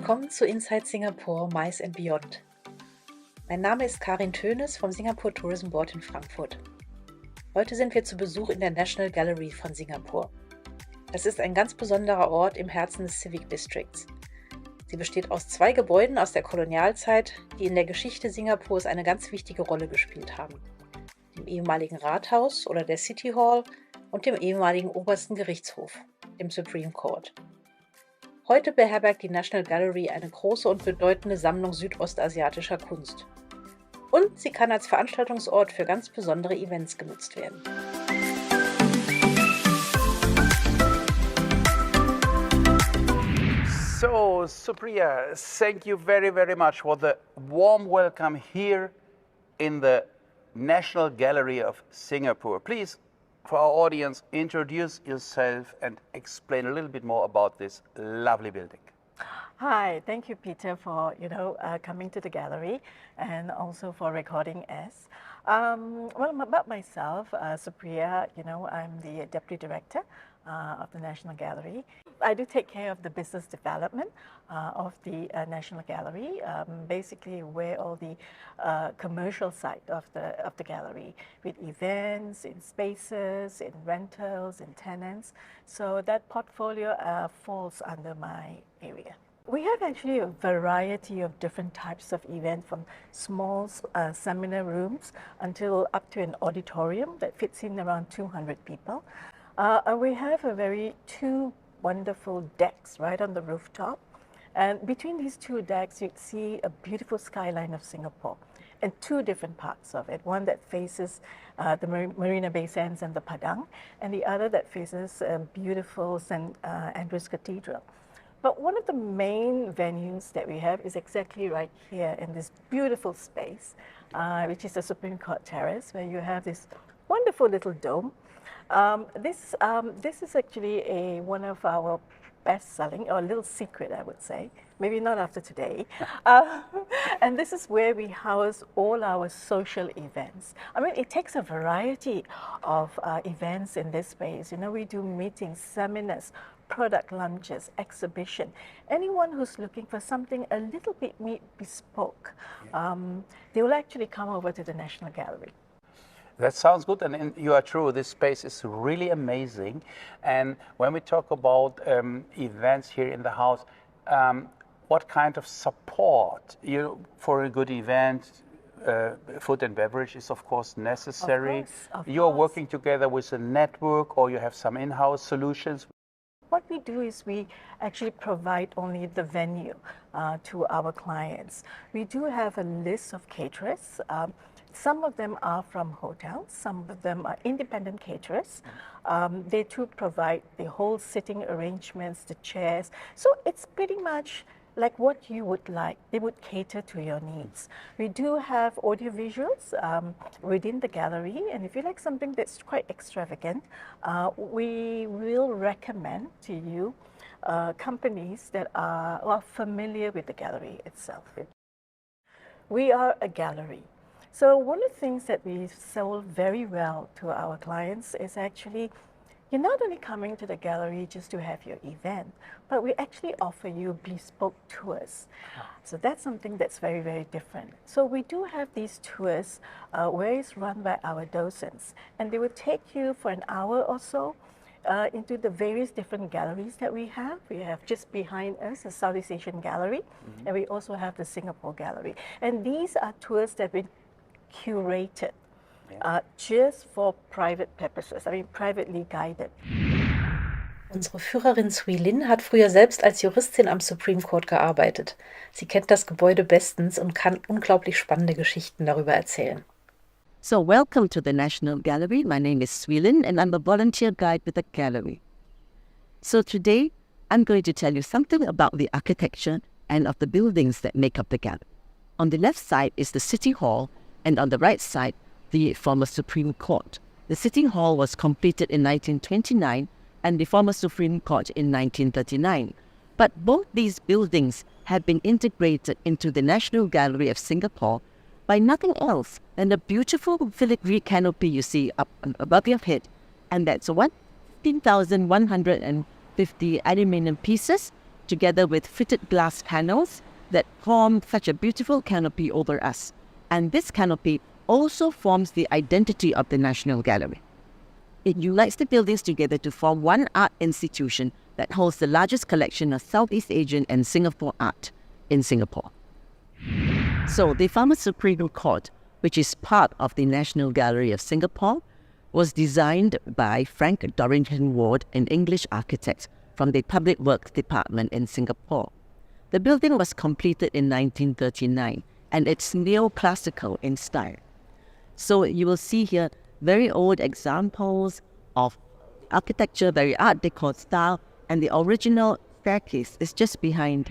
Willkommen zu Inside Singapore, Mice and Beyond. Mein Name ist Karin Tönes vom Singapore Tourism Board in Frankfurt. Heute sind wir zu Besuch in der National Gallery von Singapur. Das ist ein ganz besonderer Ort im Herzen des Civic Districts. Sie besteht aus 2 Gebäuden aus der Kolonialzeit, die in der Geschichte Singapurs eine ganz wichtige Rolle gespielt haben. Dem ehemaligen Rathaus oder der City Hall und dem ehemaligen obersten Gerichtshof, dem Supreme Court. Heute beherbergt die National Gallery eine große und bedeutende Sammlung südostasiatischer Kunst. Und sie kann als Veranstaltungsort für ganz besondere Events genutzt werden. So, Supriya, thank you very, very much for the warm welcome here in the National Gallery of Singapore. Please, for our audience, introduce yourself and explain a little bit more about this lovely building. Hi, thank you, Peter, for coming to the gallery and also for recording us. Well, about myself, Supriya, I'm the Deputy Director of the National Gallery. I do take care of the business development of the National Gallery, basically where all the commercial side of the gallery, with events, in spaces, in rentals, in tenants. So that portfolio falls under my area. We have actually a variety of different types of events, from small seminar rooms until up to an auditorium that fits in around 200 people. We have two wonderful decks right on the rooftop. And between these 2 decks, you see a beautiful skyline of Singapore and 2 different parts of it. One that faces the Marina Bay Sands and the Padang, and the other that faces beautiful St. Andrew's Cathedral. But one of the main venues that we have is exactly right here in this beautiful space, which is the Supreme Court Terrace, where you have this wonderful little dome. This is actually one of our best-selling, or a little secret, I would say, maybe not after today. And this is where we house all our social events. I mean, it takes a variety of events in this space. We do meetings, seminars, product lunches, exhibition. Anyone who's looking for something a little bit bespoke, they will actually come over to the National Gallery. That sounds good, and you are true. This space is really amazing. And when we talk about events here in the house, what kind of support for a good event? Food and beverage is of course necessary. Of course. You're working together with a network, or you have some in-house solutions? What we do is we actually provide only the venue to our clients. We do have a list of caterers. Some of them are from hotels, some of them are independent caterers. They too provide the whole sitting arrangements, the chairs. So it's pretty much like what you would like. They would cater to your needs. We do have audiovisuals within the gallery, and if you like something that's quite extravagant, we will recommend to you companies that are familiar with the gallery itself. We are a gallery. So one of the things that we sell very well to our clients is actually, you're not only coming to the gallery just to have your event, but we actually offer you bespoke tours. So that's something that's very, very different. So we do have these tours where it's run by our docents, and they will take you for an hour or so into the various different galleries that we have. We have just behind us a Southeast Asian gallery, and we also have the Singapore gallery. And these are tours that we curated just for private purposes, privately guided. Unsere Führerin Sui Lin hat früher selbst als Juristin am Supreme Court gearbeitet. Sie kennt das Gebäude bestens und kann unglaublich spannende Geschichten darüber erzählen. So welcome to the National Gallery. My name is Sui Lin, and I'm a volunteer guide with the gallery. So today, I'm going to tell you something about the architecture and of the buildings that make up the gallery. On the left side is the City Hall, and on the right side, the former Supreme Court. The City Hall was completed in 1929 and the former Supreme Court in 1939. But both these buildings have been integrated into the National Gallery of Singapore by nothing else than the beautiful filigree canopy you see up above your head. And that's 15,150 aluminium pieces together with fitted glass panels that form such a beautiful canopy over us. And this canopy also forms the identity of the National Gallery. It unites the buildings together to form one art institution that holds the largest collection of Southeast Asian and Singapore art in Singapore. So the former Supreme Court, which is part of the National Gallery of Singapore, was designed by Frank Dorrington Ward, an English architect from the Public Works Department in Singapore. The building was completed in 1939 and it's neoclassical in style. So you will see here very old examples of architecture, very Art Deco style, and the original staircase is just behind.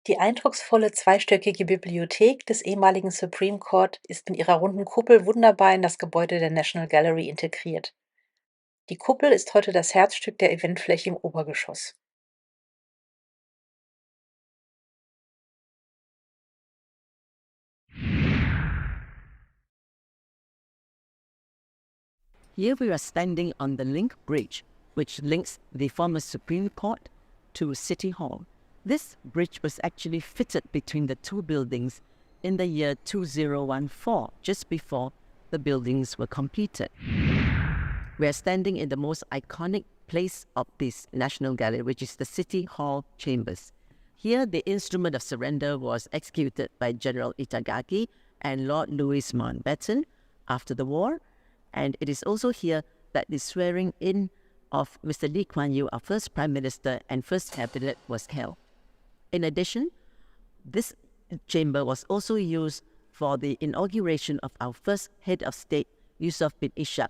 Die eindrucksvolle zweistöckige Bibliothek des ehemaligen Supreme Court ist mit ihrer runden Kuppel wunderbar in das Gebäude der National Gallery integriert. Die Kuppel ist heute das Herzstück der Eventfläche im Obergeschoss. Here we are standing on the Link Bridge, which links the former Supreme Court to City Hall. This bridge was actually fitted between the two buildings in the year 2014, just before the buildings were completed. We are standing in the most iconic place of this National Gallery, which is the City Hall chambers. Here, the instrument of surrender was executed by General Itagaki and Lord Louis Mountbatten after the war. And it is also here that the swearing in of Mr. Lee Kuan Yew, our first Prime Minister and first cabinet, was held. In addition, this chamber was also used for the inauguration of our first head of state, Yusof bin Ishak,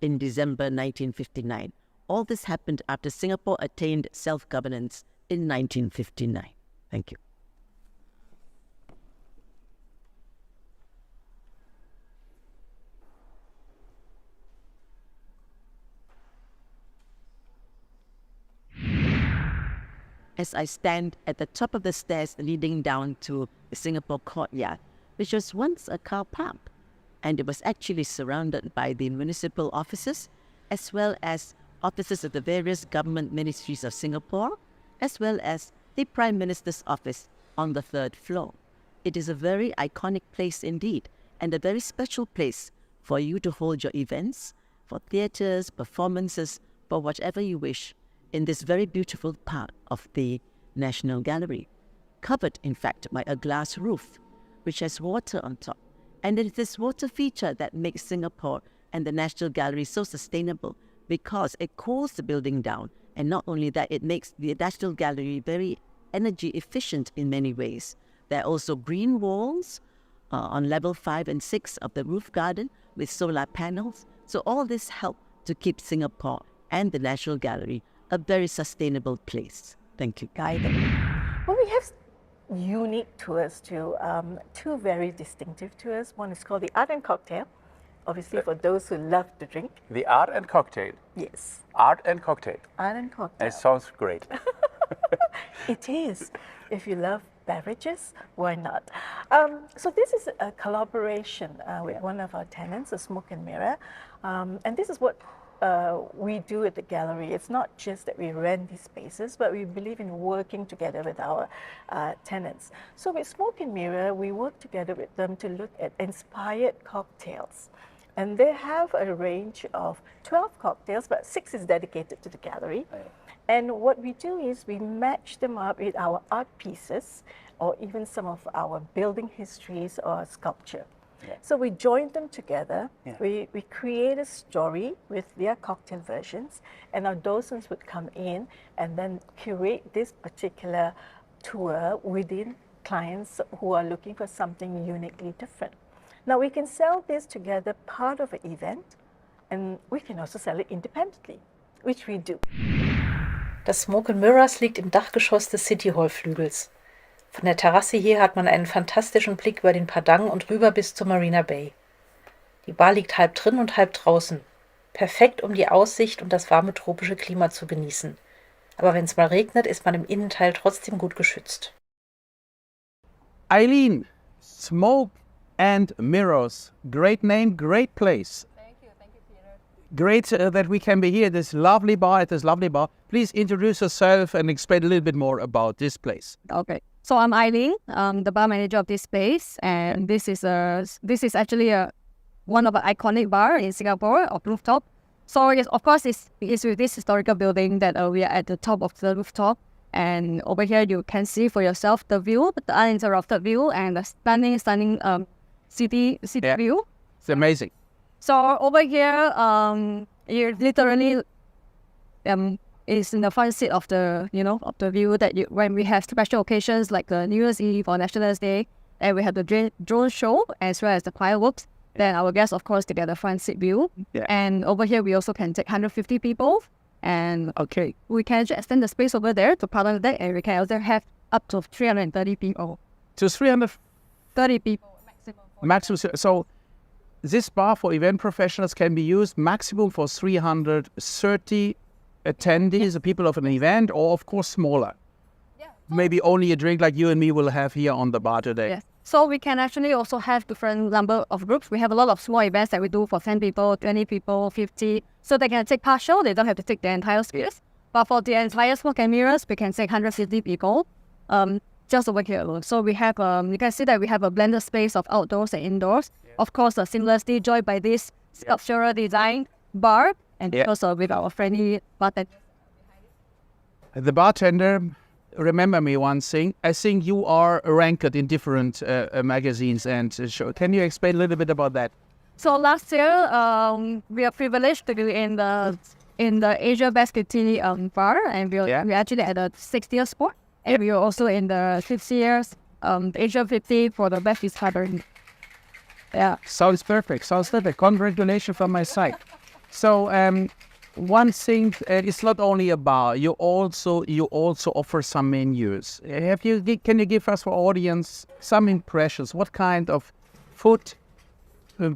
in December 1959. All this happened after Singapore attained self-governance in 1959. Thank you. As I stand at the top of the stairs leading down to the Singapore courtyard, which was once a car park, and it was actually surrounded by the municipal offices, as well as offices of the various government ministries of Singapore, as well as the Prime Minister's office on the third floor. It is a very iconic place indeed, and a very special place for you to hold your events, for theatres, performances, for whatever you wish, in this very beautiful part of the National Gallery, covered in fact by a glass roof, which has water on top. And it is this water feature that makes Singapore and the National Gallery so sustainable, because it cools the building down, and not only that, it makes the National Gallery very energy efficient in many ways. There are also green walls on level 5 and 6 of the roof garden with solar panels. So all this helps to keep Singapore and the National Gallery a very sustainable place. Thank you. Guided. Well, we have unique tours too, two very distinctive tours. One is called the Art and Cocktail, obviously for those who love to drink. The Art and Cocktail. Yes. Art and Cocktail. Art and Cocktail. It sounds great. It is. If you love beverages, why not? So this is a collaboration with one of our tenants, a Smoke and Mirror, and this is what we do at the gallery. It's not just that we rent these spaces, but we believe in working together with our tenants. So with Smoke and Mirror, we work together with them to look at inspired cocktails. And they have a range of 12 cocktails, but 6 is dedicated to the gallery. And what we do is we match them up with our art pieces, or even some of our building histories or sculpture. Yeah. So we join them together, we create a story with their cocktail versions, and our docents would come in and then curate this particular tour within clients who are looking for something uniquely different. Now we can sell this together part of an event, and we can also sell it independently, which we do. Das Smoke and Mirrors liegt im Dachgeschoss des City Hall Flügels. Von der Terrasse hier hat man einen fantastischen Blick über den Padang und rüber bis zur Marina Bay. Die Bar liegt halb drin und halb draußen. Perfekt, um die Aussicht und das warme tropische Klima zu genießen. Aber wenn es mal regnet, ist man im Innenteil trotzdem gut geschützt. Eileen, Smoke and Mirrors. Great name, great place. Thank you, Peter. great that we can be here at this lovely bar, Please introduce yourself and explain a little bit more about this place. Okay. So I'm Eileen, the bar manager of this space, and this is actually one of the iconic bar in Singapore of Rooftop. So yes, of course, it's with this historical building that we are at the top of the rooftop, and over here you can see for yourself the view, the uninterrupted view, and the stunning city view. It's amazing. So over here, you literally is in the front seat of the view that when we have special occasions like the New Year's Eve or National's Day, and we have the drone show as well as the fireworks. Then our guests, of course, they get the front seat view. Yeah. And over here, we also can take 150 people. And we can just extend the space over there to part of the deck, and we can also have up to 330 people. To 330 people maximum. So this bar for event professionals can be used maximum for 330 attendees, the people of an event, or of course smaller. Yeah. Maybe only a drink like you and me will have here on the bar today. Yes. So we can actually also have different number of groups. We have a lot of small events that we do for 10 people, 20 people, 50. So they can take partial. They don't have to take the entire space. But for the entire smoke and mirrors, we can take 150 people just over here alone. So we have, you can see that we have a blended space of outdoors and indoors. Yeah. Of course, seamlessly joined by this sculptural design bar and also with our friendly bartender. The bartender... Remember me one thing. I think you are ranked in different magazines and shows. Can you explain a little bit about that? So last year, we are privileged to be in the Asia Best 50 bar, and we actually at the 60th spot, and we are also in the 50 years Asia 50 for the best discovery. Yeah. Sounds perfect. Congratulations from my side. So one thing, it's not only a bar. You also offer some menus. Can you give us, for audience, some impressions? What kind of food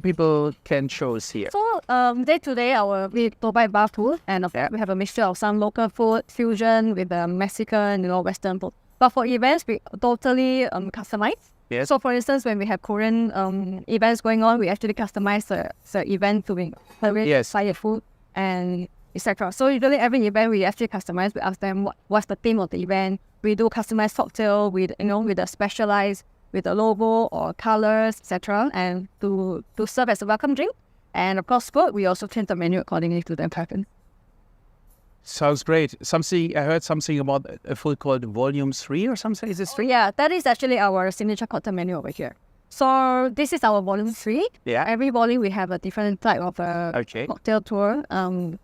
people can choose here? So day to day, we provide bar food, and we have a mixture of some local food, fusion with Mexican, Western food. But for events, we totally customize. Yes. So for instance, when we have Korean events going on, we actually customize the event to be inspired food and etc. So usually every event we actually customize. We ask them what's the theme of the event. We do customized cocktail with a specialized with the logo or colors, etc. And to serve as a welcome drink. And of course, food, we also change the menu accordingly to their preference. Sounds great. I heard something about a food called Volume 3 or something. Is this 3? Yeah, that is actually our signature cocktail menu over here. So this is our volume 3. Yeah. Every volume we have a different type of cocktail tour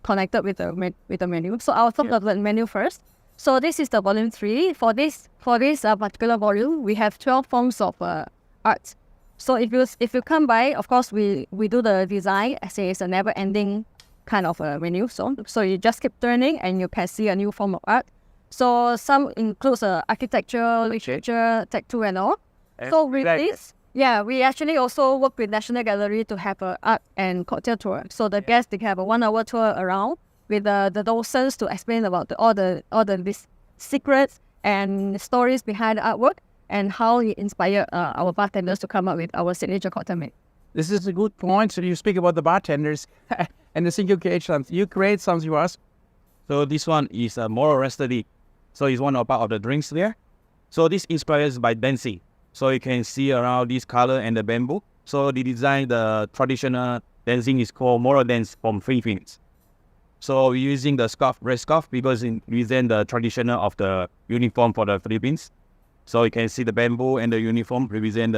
connected with the menu. So I'll talk about the menu first. So this is the volume 3. For this particular volume, we have 12 forms of art. So if you come by, of course we do the design as it's a never-ending kind of a menu. So you just keep turning and you can see a new form of art. So some includes architecture, literature, tattoo and all. So with this. Yeah, we actually also work with National Gallery to have an art and cocktail tour. So the guests, they can have a 1-hour tour around with the docents to explain about all the secrets and stories behind the artwork and how it inspired our bartenders to come up with our signature cocktail menu. This is a good point. So you speak about the bartenders and the single creation. You create something for us. So this one is more restedy. So it's one part of the drinks there. So this inspires by dancing. So you can see around this color and the bamboo. So the design, the traditional dancing is called Moro dance from Philippines. So we're using the red scarf because it represents the traditional of the uniform for the Philippines. So you can see the bamboo and the uniform represent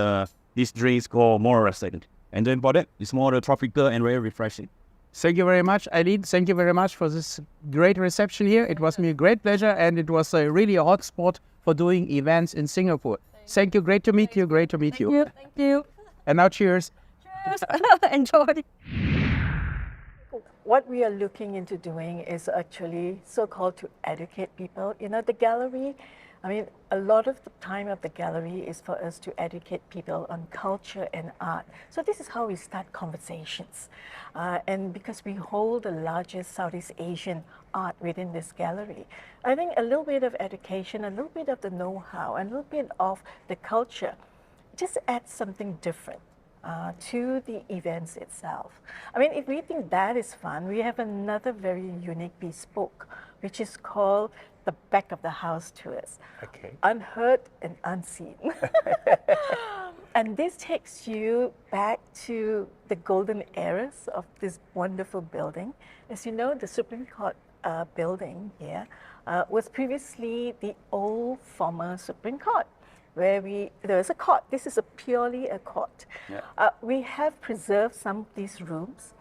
this drink is called Moro restaurant. And then for that, it's more tropical and very refreshing. Thank you very much, Eileen. Thank you very much for this great reception here. It was me a great pleasure, and it was really a hot spot for doing events in Singapore. Thank you. Great to meet you. Thank you. And now cheers. Cheers. Enjoy. What we are looking into doing is actually so-called to educate people. The gallery, a lot of the time of the gallery is for us to educate people on culture and art. So this is how we start conversations. And because we hold the largest Southeast Asian art within this gallery, I think a little bit of education, a little bit of the know-how, and a little bit of the culture just adds something different to the events itself. I mean, if we think that is fun, we have another very unique bespoke, which is called the back of the house tours. Okay. Unheard and unseen. And this takes you back to the golden eras of this wonderful building. As you know, the Supreme Court building here was previously the old former Supreme Court, where there was a court. This is purely a court. Yeah. We have preserved some of these rooms,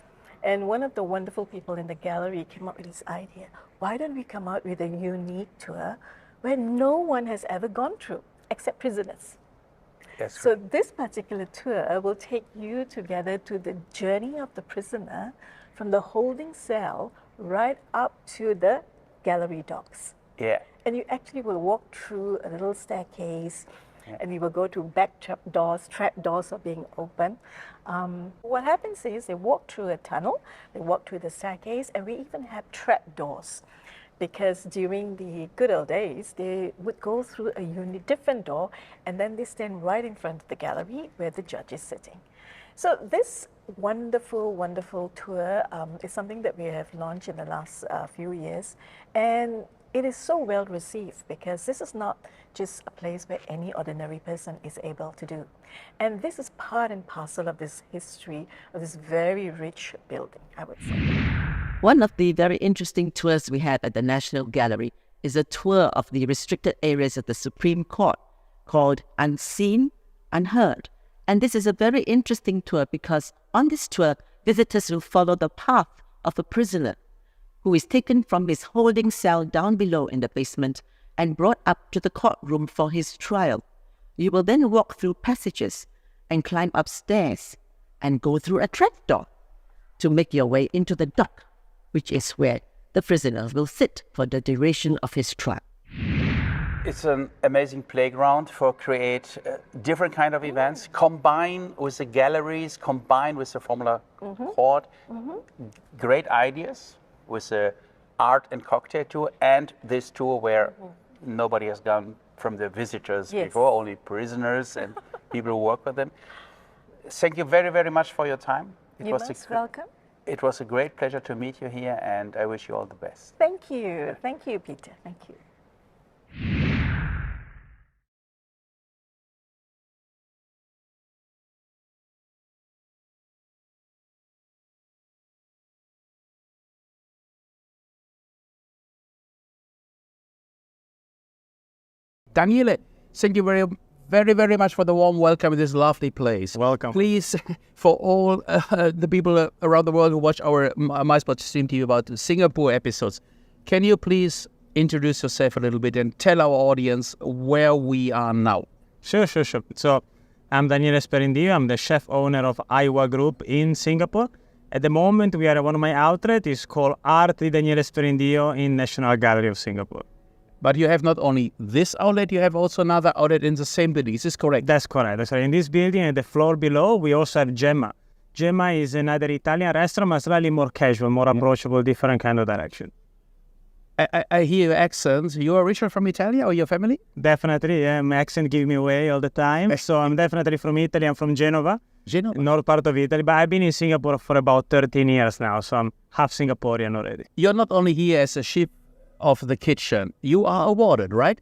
and one of the wonderful people in the gallery came up with this idea. Why don't we come out with a unique tour where no one has ever gone through, except prisoners? Yes. So this particular tour will take you together to the journey of the prisoner from the holding cell right up to the gallery docks. Yeah. And you actually will walk through a little staircase, and we will go to back trap doors are being opened. What happens is they walk through a tunnel, they walk through the staircase, and we even have trap doors. Because during the good old days, they would go through a different door, and then they stand right in front of the gallery where the judge is sitting. So this wonderful, wonderful tour is something that we have launched in the last few years, and it is so well received because this is not just a place where any ordinary person is able to do. And this is part and parcel of this history of this very rich building, I would say. One of the very interesting tours we had at the National Gallery is a tour of the restricted areas of the Supreme Court called Unseen, Unheard. And this is a very interesting tour because on this tour, visitors will follow the path of a prisoner who is taken from his holding cell down below in the basement and brought up to the courtroom for his trial. You will then walk through passages and climb upstairs and go through a trapdoor to make your way into the dock, which is where the prisoner will sit for the duration of his trial. It's an amazing playground for create different kind of events, combined with the galleries, combined with the Formula Court. Great ideas with the art and cocktail tour, and this tour where nobody has gone from the visitors before, only prisoners and people who work with them. Thank you very, very much for your time. You're most welcome. It was a great pleasure to meet you here, and I wish you all the best. Thank you. Thank you, Peter. Thank you. Daniele, thank you very, very much for the warm welcome in this lovely place. Welcome. Please, for all the people around the world who watch our MySpot stream TV about the Singapore episodes, can you please introduce yourself a little bit and tell our audience where we are now? Sure. So, I'm Daniele Sperindeo. I'm the chef owner of Aiwa Group in Singapore. At the moment, we are one of my outlets. It's called Art di Daniele Sperindeo in National Gallery of Singapore. But you have not only this outlet, you have also another outlet in the same building. Is this correct? That's correct. So in this building, at the floor below, we also have Gemma. Gemma is another Italian restaurant, but slightly more casual, more approachable, different kind of direction. I hear your accents. You are originally from Italy or your family? Definitely, yeah. My accent gives me away all the time. So I'm definitely from Italy. I'm from Genova, north part of Italy. But I've been in Singapore for about 13 years now, so I'm half Singaporean already. You're not only here as a chef of the kitchen, you are awarded, right?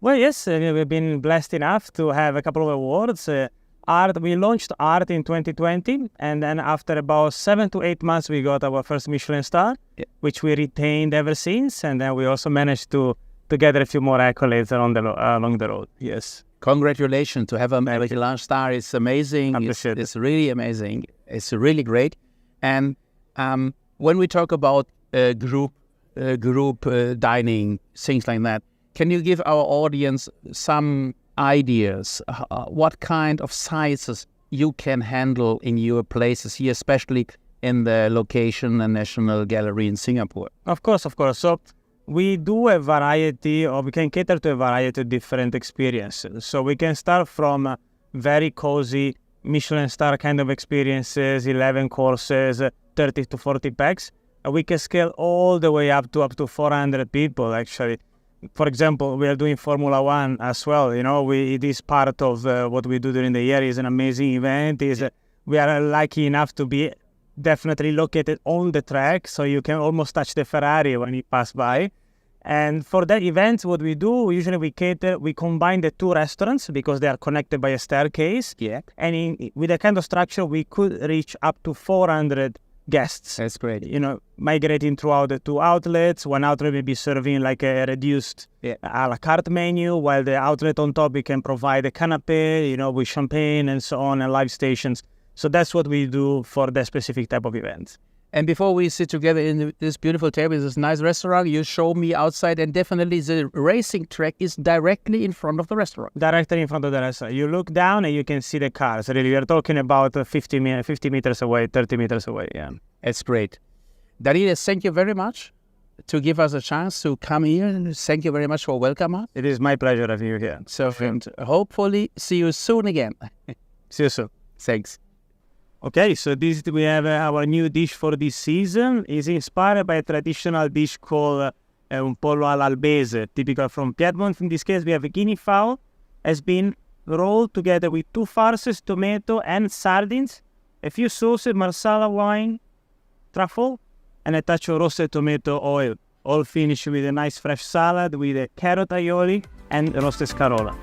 Well, yes, we've been blessed enough to have a couple of awards. We launched Art in 2020, and then after about 7 to 8 months, we got our first Michelin star, which we retained ever since, and then we also managed to gather a few more accolades along the road. Yes. Congratulations to have a Michelin star. It's amazing. It's really amazing. It's really great. And when we talk about group dining, things like that, can you give our audience some ideas what kind of sizes you can handle in your places here, especially in the location and National Gallery in Singapore? Of course. So we do a variety, or we can cater to a variety of different experiences. So we can start from very cozy Michelin star kind of experiences, 11 courses, 30 to 40 packs. We can scale all the way up to 400 people, actually. For example, we are doing Formula One as well. You know, it is part of what we do during the year. It's an amazing event. It's we are lucky enough to be definitely located on the track, so you can almost touch the Ferrari when you pass by. And for that event, what we do, usually we combine the two restaurants because they are connected by a staircase. Yeah. And with that kind of structure, we could reach up to 400 guests. That's great. Migrating throughout the two outlets. One outlet may be serving like a reduced a la carte menu, while the outlet on top, we can provide a canapé, with champagne and so on, and live stations. So that's what we do for that specific type of event. And before we sit together in this beautiful table, this nice restaurant, you show me outside, and definitely the racing track is directly in front of the restaurant. Directly in front of the restaurant. You look down and you can see the cars. Really, we are talking about 50 meters away, 30 meters away, yeah. That's great. Daniel, thank you very much to give us a chance to come here. And thank you very much for welcoming us. It is my pleasure to have you here. So, and hopefully see you soon again. See you soon. Thanks. Okay, so we have our new dish for this season. It's inspired by a traditional dish called un pollo all'albese, typical from Piedmont. In this case, we have a guinea fowl, has been rolled together with 2 farces, tomato and sardines, a few sauces, marsala wine, truffle, and a touch of roasted tomato oil. All finished with a nice fresh salad with a carrot aioli and roasted scarola.